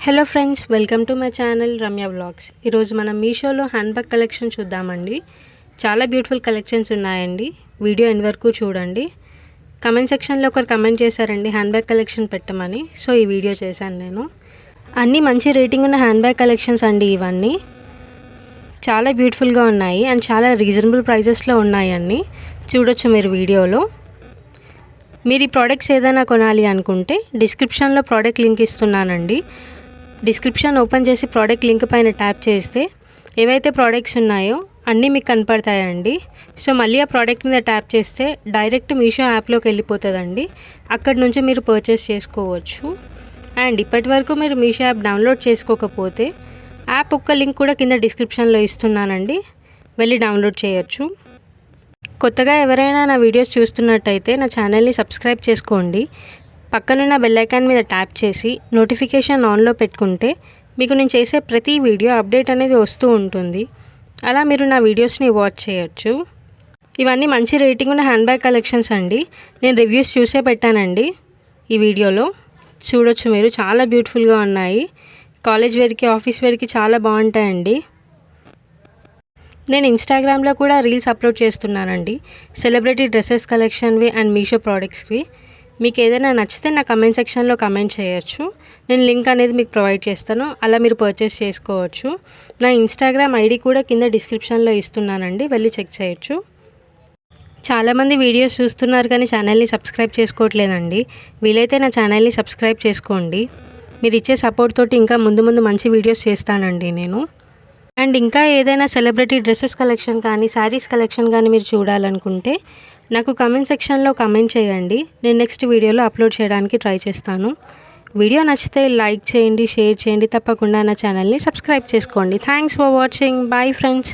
Hello friends, welcome to my channel Ramya vlogs. ఈరోజు మనం మీషోలో హ్యాండ్ బ్యాగ్ కలెక్షన్ చూద్దామండి. చాలా బ్యూటిఫుల్ కలెక్షన్స్ ఉన్నాయండి. వీడియో ఎండ్ వరకు చూడండి. కమెంట్ సెక్షన్లో ఒకరు కమెంట్ చేశారండి హ్యాండ్ బ్యాగ్ కలెక్షన్ పెట్టమని. సో ఈ వీడియో చేశాను నేను. అన్నీ మంచి రేటింగ్ ఉన్న హ్యాండ్ బ్యాగ్ కలెక్షన్స్ అండి. ఇవన్నీ చాలా బ్యూటిఫుల్గా ఉన్నాయి అండ్ చాలా రీజనబుల్ ప్రైజెస్లో ఉన్నాయి అన్నీ. చూడొచ్చు మీరు వీడియోలో. మీరు ఈ ప్రోడక్ట్స్ ఏదైనా కొనాలి అనుకుంటే డిస్క్రిప్షన్లో ప్రోడక్ట్ లింక్ ఇస్తున్నానండి. డిస్క్రిప్షన్ ఓపెన్ చేసి ప్రోడక్ట్ లింక్ పైన ట్యాప్ చేస్తే ఏవైతే ప్రోడక్ట్స్ ఉన్నాయో అన్నీ మీకు కనపడతాయండి. సో మళ్ళీ ఆ ప్రోడక్ట్ మీద ట్యాప్ చేస్తే డైరెక్ట్ మీషో యాప్లోకి వెళ్ళిపోతుందండి. అక్కడి నుంచి మీరు పర్చేస్ చేసుకోవచ్చు. అండ్ ఇప్పటి వరకు మీరు మీషో యాప్ డౌన్లోడ్ చేసుకోకపోతే యాప్ ఒక్క లింక్ కూడా కింద డిస్క్రిప్షన్లో ఇస్తున్నానండి, వెళ్ళి డౌన్లోడ్ చేయొచ్చు. కొత్తగా ఎవరైనా నా వీడియోస్ చూస్తున్నట్టయితే నా ఛానల్ని సబ్స్క్రైబ్ చేసుకోండి. పక్కనున్న బెల్ ఐకాన్ మీద ట్యాప్ చేసి నోటిఫికేషన్ ఆన్లో పెట్టుకుంటే మీకు నేను చేసే ప్రతి వీడియో అప్డేట్ అనేది వస్తూ ఉంటుంది. అలా మీరు నా వీడియోస్ని వాచ్ చేయొచ్చు. ఇవన్నీ మంచి రేటింగ్ ఉన్న హ్యాండ్ బ్యాగ్ కలెక్షన్స్ అండి. నేను రివ్యూస్ చూసే పెట్టానండి ఈ వీడియోలో. చూడొచ్చు మీరు, చాలా బ్యూటిఫుల్గా ఉన్నాయి. కాలేజ్ వేర్కి, ఆఫీస్ వేర్కి చాలా బాగుంటాయండి. నేను ఇన్స్టాగ్రామ్లో కూడా రీల్స్ అప్లోడ్ చేస్తున్నానండి, సెలబ్రిటీ డ్రెస్సెస్ కలెక్షన్వి అండ్ మీషో ప్రోడక్ట్స్వి. మీకు ఏదైనా నచ్చితే నా కమెంట్ సెక్షన్లో కమెంట్ చేయొచ్చు. నేను లింక్ అనేది మీకు ప్రొవైడ్ చేస్తాను, అలా మీరు పర్చేస్ చేసుకోవచ్చు. నా ఇన్స్టాగ్రామ్ ఐడి కూడా కింద డిస్క్రిప్షన్లో ఇస్తున్నానండి, వెళ్ళి చెక్ చేయొచ్చు. చాలామంది వీడియోస్ చూస్తున్నారు కానీ ఛానల్ని సబ్స్క్రైబ్ చేసుకోవట్లేదండి. వీలైతే నా ఛానల్ని సబ్స్క్రైబ్ చేసుకోండి. మీరు ఇచ్చే సపోర్ట్ తోటి ఇంకా ముందు మంచి వీడియోస్ చేస్తానండి నేను. అండ్ ఇంకా ఏదైనా సెలబ్రిటీ డ్రెస్సెస్ కలెక్షన్ కానీ శారీస్ కలెక్షన్ కానీ మీరు చూడాలనుకుంటే నాకు కమెంట్ సెక్షన్లో కమెంట్ చేయండి. నేను నెక్స్ట్ వీడియోలో అప్లోడ్ చేయడానికి ట్రై చేస్తాను. వీడియో నచ్చితే లైక్ చేయండి, షేర్ చేయండి. తప్పకుండా నా ఛానల్ని సబ్స్క్రైబ్ చేసుకోండి. Thanks for watching. Bye friends.